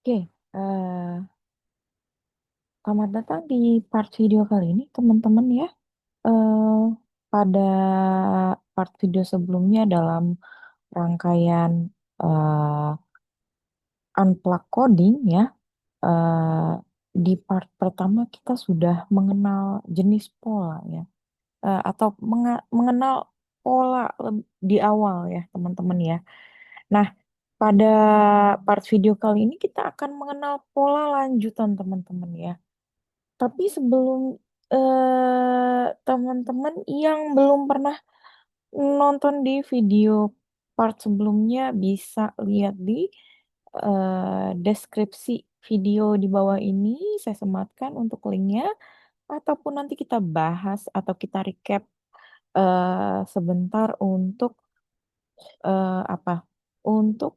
Oke, eh, selamat datang di part video kali ini, teman-teman ya. Eh, Pada part video sebelumnya dalam rangkaian eh, unplug coding ya, eh, di part pertama kita sudah mengenal jenis pola ya, atau mengenal pola di awal ya, teman-teman ya. Nah, pada part video kali ini kita akan mengenal pola lanjutan, teman-teman ya. Tapi sebelum teman-teman yang belum pernah nonton di video part sebelumnya bisa lihat di deskripsi video di bawah ini. Saya sematkan untuk linknya. Ataupun nanti kita bahas atau kita recap sebentar untuk apa? Untuk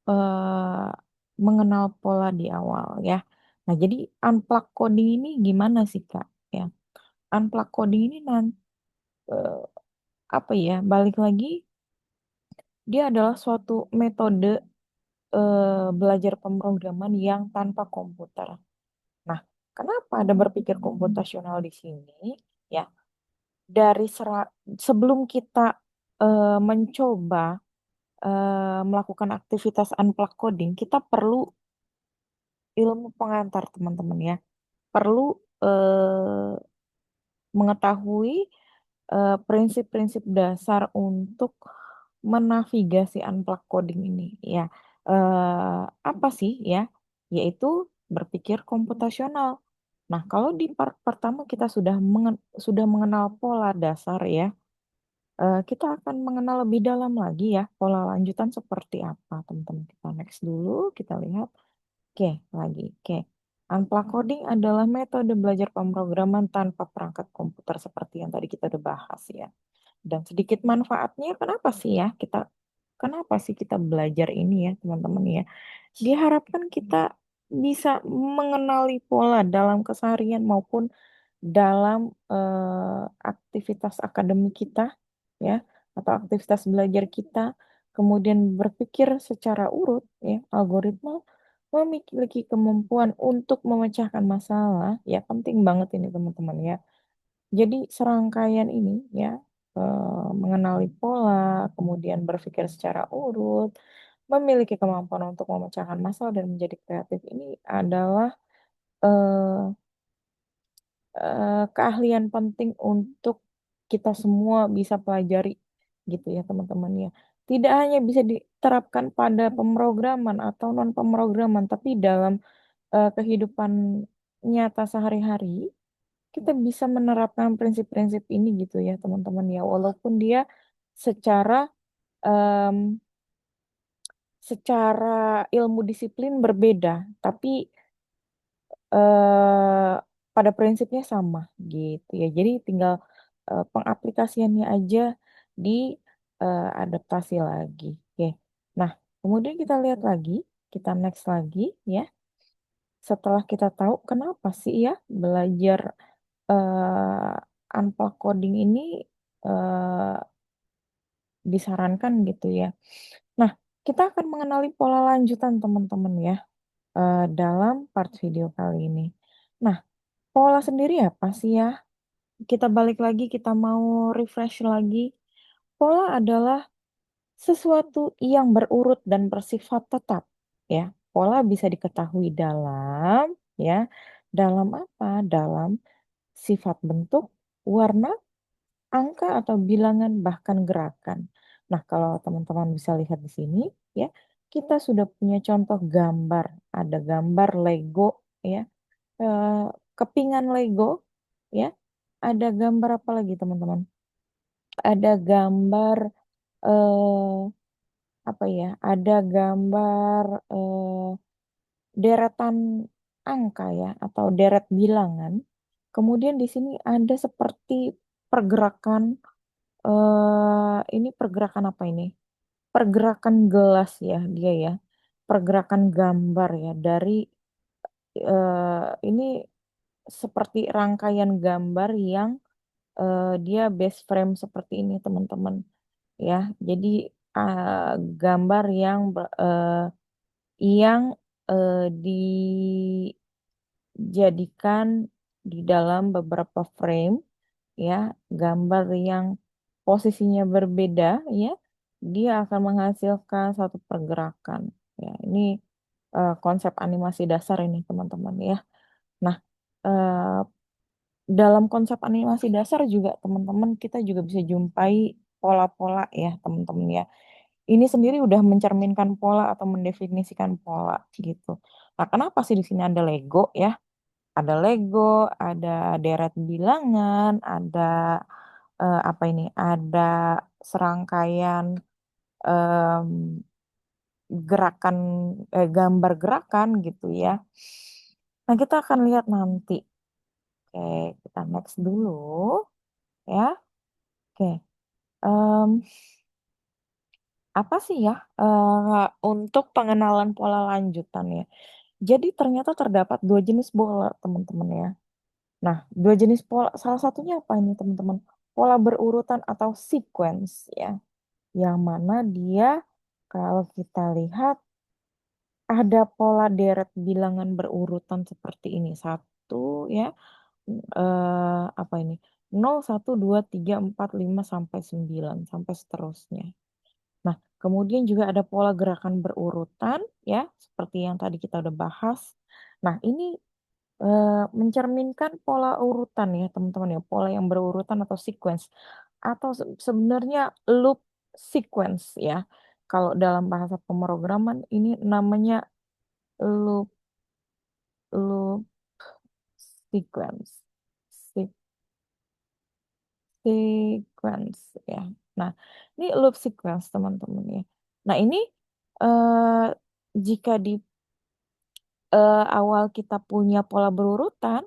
eh, mengenal pola di awal ya. Nah, jadi unplug coding ini gimana sih, Kak? Ya, unplug coding ini nanti apa ya? Balik lagi, dia adalah suatu metode belajar pemrograman yang tanpa komputer. Nah, kenapa ada berpikir komputasional di sini? Ya, sebelum kita mencoba melakukan aktivitas unplug coding, kita perlu ilmu pengantar, teman-teman ya. Perlu eh, mengetahui prinsip-prinsip dasar untuk menavigasi unplug coding ini ya. Apa sih ya? Yaitu berpikir komputasional. Nah, kalau di part pertama kita sudah mengenal pola dasar ya, kita akan mengenal lebih dalam lagi ya pola lanjutan seperti apa, teman-teman. Kita next dulu, kita lihat. Oke, lagi. Oke. Unplug coding adalah metode belajar pemrograman tanpa perangkat komputer seperti yang tadi kita udah bahas ya. Dan sedikit manfaatnya, kenapa sih kita belajar ini ya, teman-teman ya? Diharapkan kita bisa mengenali pola dalam keseharian maupun dalam aktivitas akademik kita, ya, atau aktivitas belajar kita, kemudian berpikir secara urut, ya, algoritma memiliki kemampuan untuk memecahkan masalah, ya, penting banget ini teman-teman ya. Jadi serangkaian ini ya, mengenali pola, kemudian berpikir secara urut, memiliki kemampuan untuk memecahkan masalah dan menjadi kreatif ini adalah eh, keahlian penting untuk kita semua bisa pelajari gitu ya, teman-teman ya. Tidak hanya bisa diterapkan pada pemrograman atau non pemrograman, tapi dalam kehidupan nyata sehari-hari kita bisa menerapkan prinsip-prinsip ini gitu ya, teman-teman ya, walaupun dia secara em, secara ilmu disiplin berbeda, tapi pada prinsipnya sama gitu ya. Jadi tinggal pengaplikasiannya aja diadaptasi lagi. Oke. Nah, kemudian kita lihat lagi, kita next lagi ya. Setelah kita tahu kenapa sih ya belajar unplug coding ini eh, disarankan gitu ya. Nah, kita akan mengenali pola lanjutan, teman-teman ya, dalam part video kali ini. Nah, pola sendiri apa sih ya? Kita balik lagi, kita mau refresh lagi. Pola adalah sesuatu yang berurut dan bersifat tetap, ya. Pola bisa diketahui ya, dalam apa? Dalam sifat bentuk, warna, angka atau bilangan bahkan gerakan. Nah, kalau teman-teman bisa lihat di sini, ya, kita sudah punya contoh gambar. Ada gambar Lego, ya, eh, kepingan Lego, ya. Ada gambar apa lagi, teman-teman? Ada gambar eh, apa ya? Ada gambar deretan angka ya, atau deret bilangan. Kemudian di sini ada seperti pergerakan. Ini pergerakan apa ini? Pergerakan gelas ya dia ya. Pergerakan gambar ya dari ini seperti rangkaian gambar yang dia base frame seperti ini, teman-teman ya. Jadi gambar yang dijadikan di dalam beberapa frame ya, gambar yang posisinya berbeda ya, dia akan menghasilkan satu pergerakan. Ya, ini konsep animasi dasar ini teman-teman ya. Nah, eh, dalam konsep animasi dasar juga teman-teman kita juga bisa jumpai pola-pola ya teman-teman ya. Ini sendiri udah mencerminkan pola atau mendefinisikan pola gitu. Nah, kenapa sih di sini ada Lego ya? Ada Lego, ada deret bilangan, ada apa ini? Ada serangkaian em, gerakan gambar gerakan gitu ya. Nah, kita akan lihat nanti. Oke, kita next dulu ya. Oke, em, apa sih ya untuk pengenalan pola lanjutan ya? Jadi ternyata terdapat dua jenis bola teman-teman ya. Nah, dua jenis pola, salah satunya apa ini teman-teman? Pola berurutan atau sequence ya. Yang mana dia kalau kita lihat ada pola deret bilangan berurutan seperti ini. Satu ya, apa ini? 0, 1, 2, 3, 4, 5 sampai 9 sampai seterusnya. Nah, kemudian juga ada pola gerakan berurutan ya, seperti yang tadi kita udah bahas. Nah, ini mencerminkan pola urutan ya teman-teman ya, pola yang berurutan atau sequence atau sebenarnya loop sequence ya. Kalau dalam bahasa pemrograman ini namanya loop loop sequence. Se- Sequence ya. Nah, ini loop sequence teman-teman ya. Nah, ini eh jika di awal kita punya pola berurutan,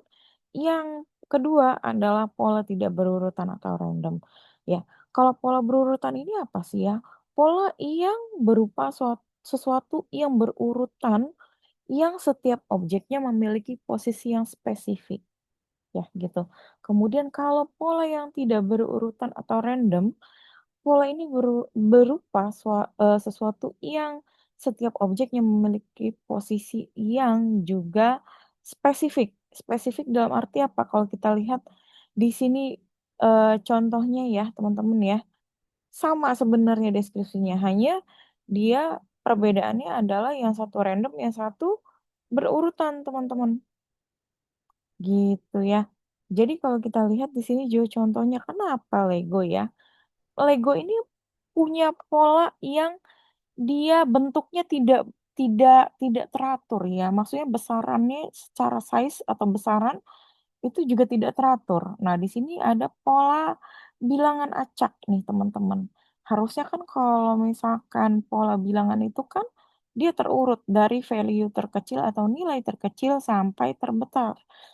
yang kedua adalah pola tidak berurutan atau random. Ya, kalau pola berurutan ini apa sih ya? Pola yang berupa sesuatu yang berurutan yang setiap objeknya memiliki posisi yang spesifik, ya gitu. Kemudian kalau pola yang tidak berurutan atau random, pola ini berupa sesuatu yang setiap objeknya memiliki posisi yang juga spesifik. Spesifik dalam arti apa? Kalau kita lihat di sini, contohnya ya teman-teman ya, sama sebenarnya deskripsinya, hanya dia perbedaannya adalah yang satu random, yang satu berurutan teman-teman, gitu ya. Jadi kalau kita lihat di sini juga contohnya, kenapa Lego ya? Lego ini punya pola yang dia bentuknya tidak teratur ya, maksudnya besarannya secara size atau besaran itu juga tidak teratur. Nah, di sini ada pola bilangan acak nih teman-teman. Harusnya kan kalau misalkan pola bilangan itu kan dia terurut dari value terkecil atau nilai terkecil sampai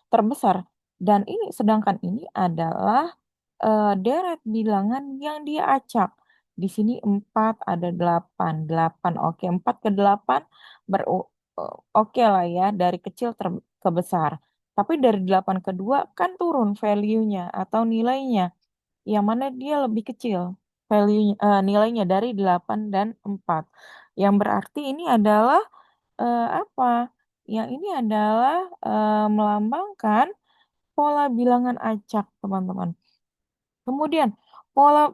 terbesar. Dan ini sedangkan ini adalah deret bilangan yang dia acak. Di sini 4 ada 8 8 oke, 4 ke 8 oke lah ya, dari kecil ke besar. Tapi dari 8 ke 2 kan turun value-nya atau nilainya, yang mana dia lebih kecil nilainya dari 8 dan 4. Yang berarti ini adalah, apa, yang ini adalah, melambangkan pola bilangan acak, teman-teman. Kemudian pola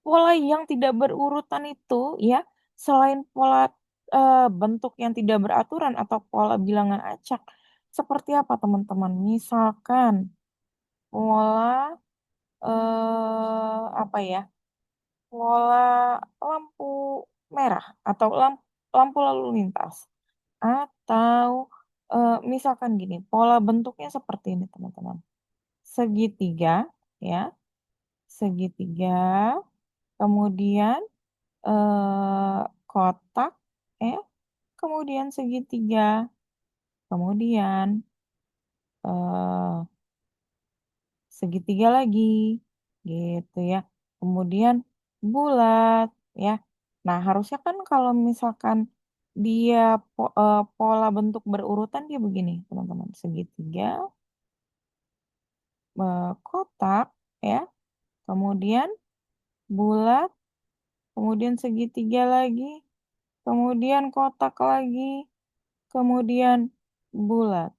pola yang tidak berurutan itu ya, selain pola, bentuk yang tidak beraturan atau pola bilangan acak, seperti apa teman-teman? Misalkan pola, apa ya, pola lampu merah atau lampu lalu lintas, atau, misalkan gini, pola bentuknya seperti ini teman-teman, segitiga ya, segitiga. Kemudian, kotak ya, kemudian segitiga, kemudian, eee, segitiga lagi, gitu ya. Kemudian bulat ya. Nah, harusnya kan kalau misalkan dia pola bentuk berurutan dia begini teman-teman, segitiga, kotak ya, kemudian bulat, kemudian segitiga lagi, kemudian kotak lagi. kemudian bulat.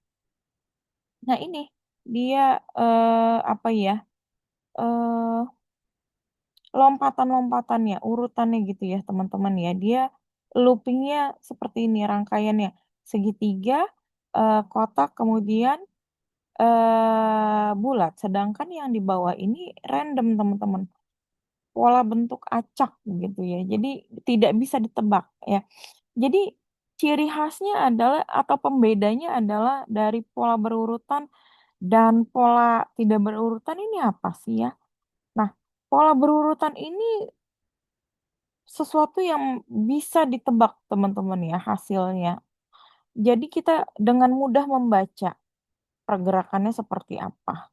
Nah ini dia, apa ya, eee, lompatan-lompatannya, urutannya gitu ya teman-teman ya. Dia looping-nya seperti ini rangkaiannya, segitiga, kotak, kemudian, bulat. Sedangkan yang di bawah ini random teman-teman, pola bentuk acak gitu ya. Jadi tidak bisa ditebak ya. Jadi ciri khasnya adalah atau pembedanya adalah dari pola berurutan dan pola tidak berurutan ini apa sih ya? Nah, pola berurutan ini sesuatu yang bisa ditebak teman-teman ya hasilnya. Jadi kita dengan mudah membaca pergerakannya seperti apa.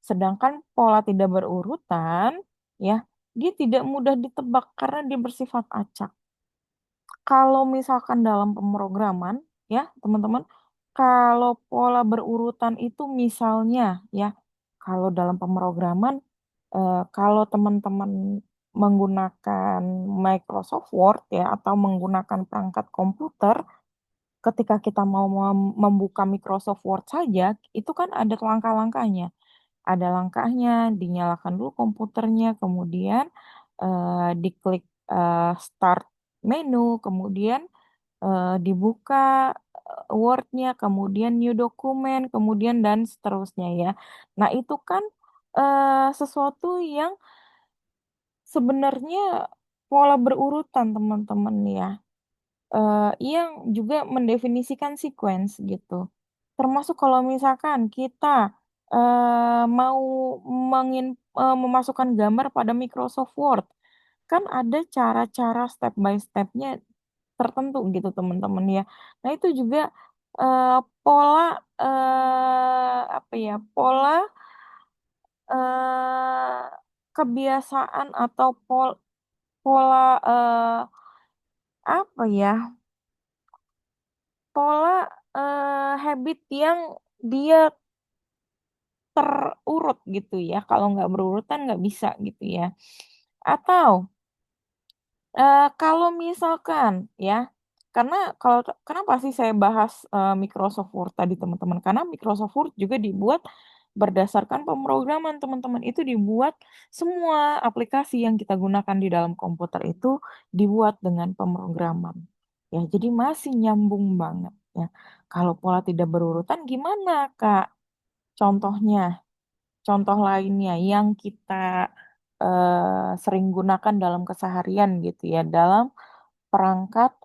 Sedangkan pola tidak berurutan ya, dia tidak mudah ditebak karena dia bersifat acak. Kalau misalkan dalam pemrograman ya teman-teman, kalau pola berurutan itu misalnya ya, kalau dalam pemrograman, kalau teman-teman menggunakan Microsoft Word ya atau menggunakan perangkat komputer, ketika kita mau membuka Microsoft Word saja, itu kan ada langkah-langkahnya. Ada langkahnya, dinyalakan dulu komputernya, kemudian, diklik, start menu, kemudian, dibuka, Word-nya, kemudian new document, kemudian dan seterusnya ya. Nah itu kan, sesuatu yang sebenarnya pola berurutan teman-teman ya, yang juga mendefinisikan sequence gitu. Termasuk kalau misalkan kita, mau memasukkan gambar pada Microsoft Word, kan ada cara-cara step by step-nya tertentu gitu teman-teman ya. Nah itu juga, pola, apa ya, pola, eee, kebiasaan atau pola, apa ya, pola, habit yang dia terurut gitu ya, kalau nggak berurutan nggak bisa gitu ya. Atau, kalau misalkan ya, karena kalau kenapa sih saya bahas, Microsoft Word tadi teman-teman, karena Microsoft Word juga dibuat berdasarkan pemrograman teman-teman, itu dibuat semua aplikasi yang kita gunakan di dalam komputer itu dibuat dengan pemrograman. Ya jadi masih nyambung banget ya. Kalau pola tidak berurutan gimana Kak contohnya? Contoh lainnya yang kita, sering gunakan dalam keseharian gitu ya, dalam perangkat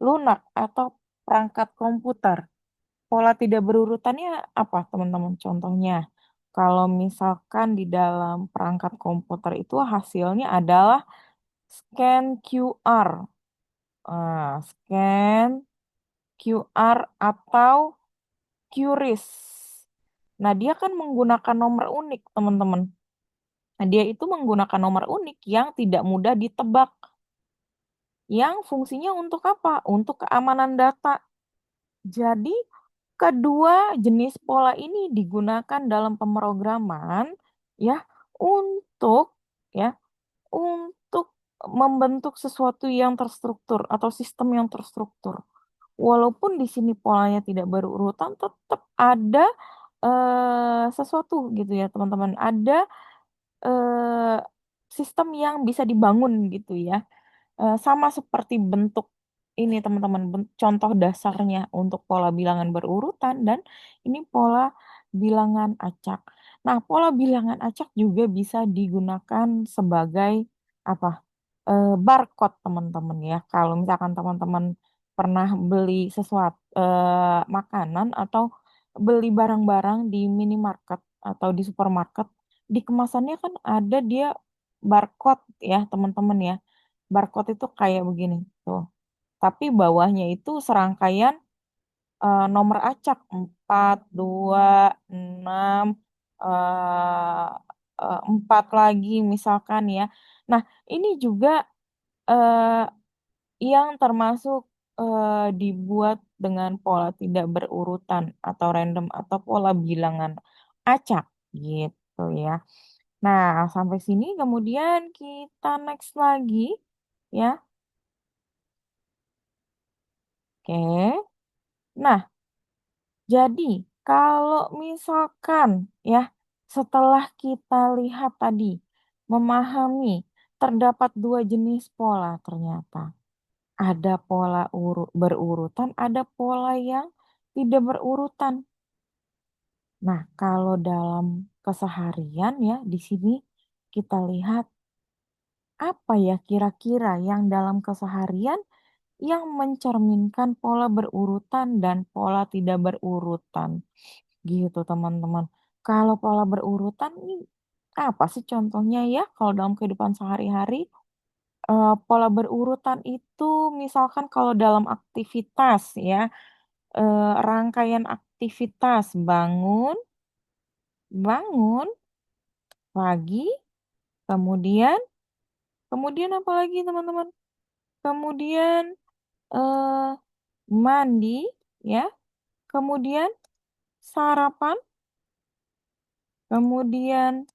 lunak atau perangkat komputer. Pola tidak berurutannya apa teman-teman contohnya? Kalau misalkan di dalam perangkat komputer itu hasilnya adalah scan QR, scan QR atau QRIS. Nah, dia kan menggunakan nomor unik teman-teman. Nah, dia itu menggunakan nomor unik yang tidak mudah ditebak, yang fungsinya untuk apa? Untuk keamanan data. Jadi, kedua jenis pola ini digunakan dalam pemrograman ya untuk ya, untuk membentuk sesuatu yang terstruktur atau sistem yang terstruktur. Walaupun di sini polanya tidak berurutan, tetap ada, sesuatu gitu ya teman-teman, ada Eee, sistem yang bisa dibangun gitu ya, sama seperti bentuk ini teman-teman, contoh dasarnya untuk pola bilangan berurutan dan ini pola bilangan acak. Nah, pola bilangan acak juga bisa digunakan sebagai apa, barcode teman-teman ya. Kalau misalkan teman-teman pernah beli makanan atau beli barang-barang di minimarket atau di supermarket, di kemasannya kan ada dia barcode ya teman-teman ya. Barcode itu kayak begini tuh, tapi bawahnya itu serangkaian, nomor acak 4, 2, 6, eee eee, 4 lagi misalkan ya. Nah ini juga, eee, yang termasuk, dibuat dengan pola tidak berurutan atau random atau pola bilangan acak gitu ya. Nah, sampai sini kemudian kita next lagi, ya, oke. Nah, jadi kalau misalkan ya, setelah kita lihat tadi, memahami terdapat 2 jenis pola ternyata. Ada pola berurutan, ada pola yang tidak berurutan. Nah, kalau dalam keseharian ya, di sini kita lihat apa ya kira-kira yang dalam keseharian yang mencerminkan pola berurutan dan pola tidak berurutan, gitu teman-teman. Kalau pola berurutan nih, apa sih contohnya ya kalau dalam kehidupan sehari-hari? Pola berurutan itu misalkan kalau dalam aktivitas ya, rangkaian aktivitas bangun bangun pagi, kemudian kemudian apa lagi teman-teman? Kemudian, eee, mandi ya, kemudian sarapan, kemudian,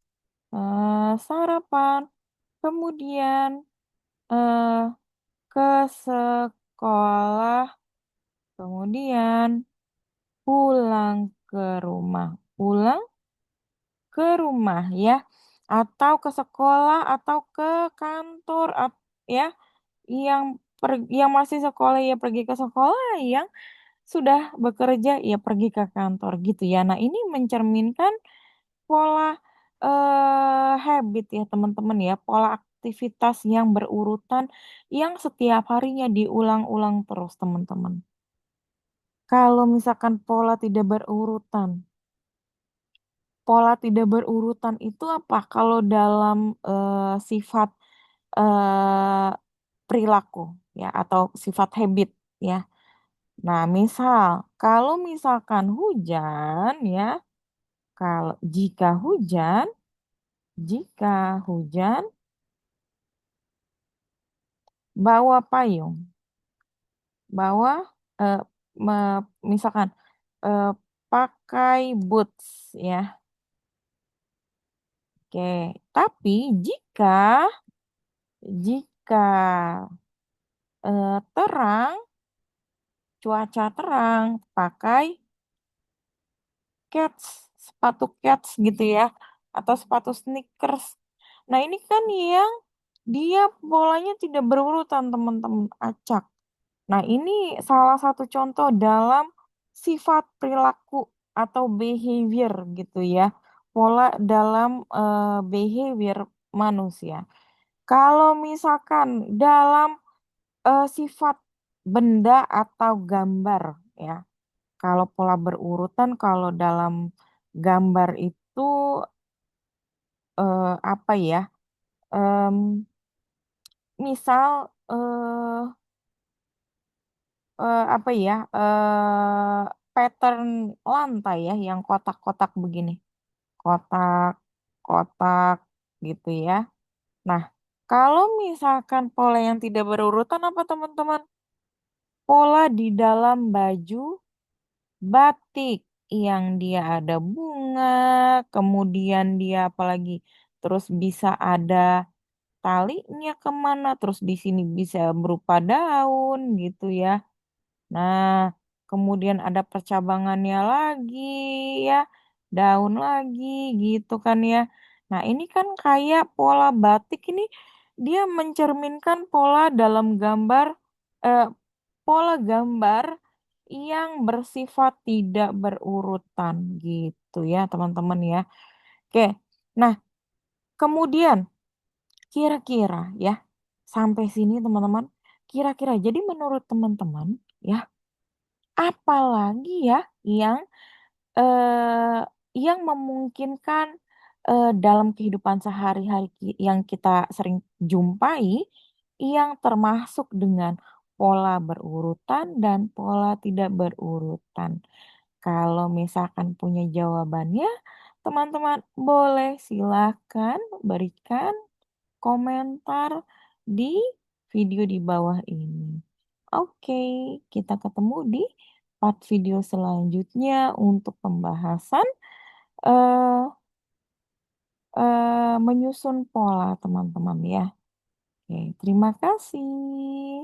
sarapan, kemudian, eee, ke sekolah, kemudian pulang ke rumah. Ke rumah ya, atau ke sekolah atau ke kantor ya, yang masih sekolah ya pergi ke sekolah, yang sudah bekerja ya pergi ke kantor gitu ya. Nah ini mencerminkan pola, habit ya teman-teman ya, pola aktivitas yang berurutan yang setiap harinya diulang-ulang terus teman-teman. Kalau misalkan pola tidak berurutan itu apa? Kalau dalam, sifat, eee, perilaku ya atau sifat habit ya. Nah misal, kalau misalkan hujan ya, jika hujan bawa payung, bawa, eee, misalkan, eee, pakai boots ya, oke. Tapi jika, terang, cuaca terang, pakai sepatu kets gitu ya, atau sepatu sneakers. Nah ini kan yang dia polanya tidak berurutan teman-teman, acak. Nah ini salah satu contoh dalam sifat perilaku atau behavior gitu ya, pola dalam, behavior manusia. Kalau misalkan dalam, sifat benda atau gambar ya, kalau pola berurutan kalau dalam gambar itu, apa ya, mmm, misal, apa ya, pattern lantai ya yang kotak-kotak begini, kotak kotak gitu ya. Nah, kalau misalkan pola yang tidak berurutan apa teman-teman? Pola di dalam baju batik yang dia ada bunga, kemudian dia apalagi, terus bisa ada talinya kemana, terus di sini bisa berupa daun gitu ya. Nah, kemudian ada percabangannya lagi ya, daun lagi gitu kan ya. Nah, ini kan kayak pola batik ini dia mencerminkan pola dalam gambar, eee, pola gambar yang bersifat tidak berurutan gitu ya, teman-teman ya. Oke, nah kemudian kira-kira ya, sampai sini teman-teman, kira-kira jadi menurut teman-teman ya, apalagi ya eee, yang memungkinkan, dalam kehidupan sehari-hari yang kita sering jumpai, yang termasuk dengan pola berurutan dan pola tidak berurutan. Kalau misalkan punya jawabannya, teman-teman boleh silakan berikan komentar di video di bawah ini. Oke, kita ketemu di part video selanjutnya untuk pembahasan, eee menyusun pola teman-teman ya. Oke, terima kasih.